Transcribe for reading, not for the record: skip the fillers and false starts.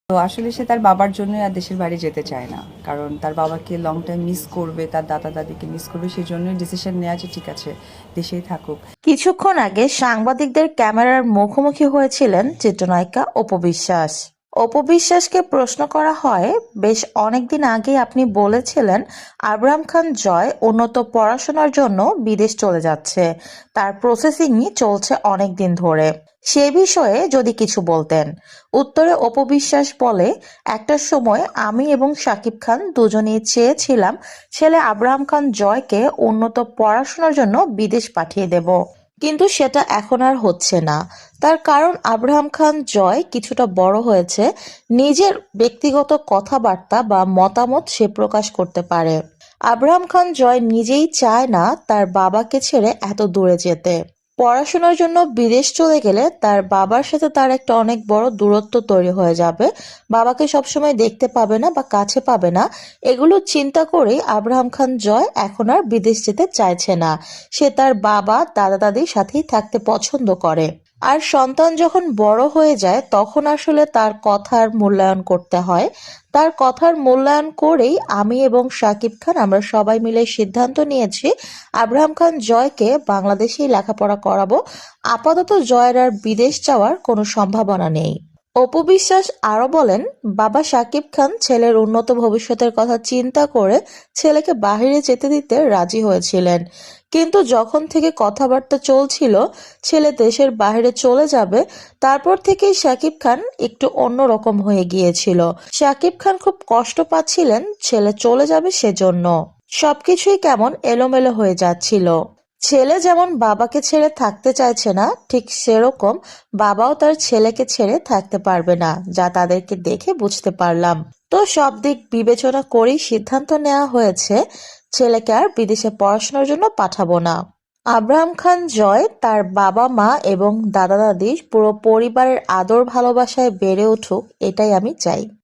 তো আসলে সে তার বাবার জন্য আর দেশের বাড়ি যেতে চায় না, কারণ তার বাবাকে লং টাইম মিস করবে, তার দাদা দাদিকে মিস করবে, সেই জন্যই ডিসিশন নেওয়া যে ঠিক আছে দেশেই থাকুক। কিছুক্ষণ আগে সাংবাদিকদের ক্যামেরার মুখোমুখি হয়েছিলেন চিত্রনায়িকা অপু বিশ্বাস। অপু বিশ্বাসকে প্রশ্ন করা হয়, বেশ অনেকদিন আগে আপনি বলেছিলেন আবরাম খান জয় উন্নত পড়াশোনার জন্য বিদেশ চলে যাচ্ছে, তার প্রসেসিংই চলছে অনেক দিন ধরে, সে বিষয়ে যদি কিছু বলতেন। উত্তরে অপু বিশ্বাস বলে, একটা সময় আমি এবং শাকিব খান দুজনেই চেয়েছিলাম ছেলে আবরাম খান জয়কে উন্নত পড়াশোনার জন্য বিদেশ পাঠিয়ে দেব, কিন্তু সেটা এখন আর হচ্ছে না। তার কারণ আব্রাহাম খান জয় কিছুটা বড় হয়েছে, নিজের ব্যক্তিগত কথাবার্তা বা মতামত সে প্রকাশ করতে পারে। আব্রাহাম খান জয় নিজেই চায় না তার বাবাকে ছেড়ে এত দূরে যেতে। পড়াশোনার জন্য বিদেশ চলে গেলে তার বাবার সাথে তার একটা অনেক বড় দূরত্ব তৈরি হয়ে যাবে, বাবাকে সবসময় দেখতে পাবে না বা কাছে পাবে না। এগুলো চিন্তা করেই আব্রাহাম খান জয় এখন আর বিদেশ যেতে চাইছে না, সে তার বাবা দাদা দাদির সাথেই থাকতে পছন্দ করে। আর সন্তান যখন বড় হয়ে যায় তখন আসলে তার কথার মূল্যায়ন করতে হয়। তার কথার মূল্যায়ন করেই আমি এবং শাকিব খান আমরা সবাই মিলে সিদ্ধান্ত নিয়েছি আব্রাহাম খান জয়কে বাংলাদেশেই লেখাপড়া করাবো। আপাতত জয়ের আর বিদেশ যাওয়ার কোনো সম্ভাবনা নেই। অপু বিশ্বাস আরো বলেন, বাবা শাকিব খান ছেলের উন্নত ভবিষ্যতের কথা চিন্তা করে ছেলেকে বাইরে যেতে দিতে রাজি হয়েছিলেন, কিন্তু যখন থেকে কথাবার্তা চলছিল ছেলে দেশের বাইরে চলে যাবে, তারপর থেকেই শাকিব খান একটু অন্যরকম হয়ে গিয়েছিল। শাকিব খান খুব কষ্ট পাচ্ছিলেন ছেলে চলে যাবে সেজন্য। সবকিছুই কেমন এলোমেলো হয়ে যাচ্ছিল। ছেলে যেমন বাবাকে ছেড়ে থাকতে চাইছে না, ঠিক সেরকম বাবাও তার ছেলেকে ছেড়ে থাকতে পারবে না, যা তাদেরকে দেখে বুঝতে পারলাম। তো সব দিক বিবেচনা করেই সিদ্ধান্ত নেওয়া হয়েছে ছেলেকে আর বিদেশে পড়াশোনার জন্য পাঠাবো না। আব্রাহাম খান জয় তার বাবা মা এবং দাদা দাদির পুরো পরিবারের আদর ভালোবাসায় বেড়ে উঠুক, এটাই আমি চাই।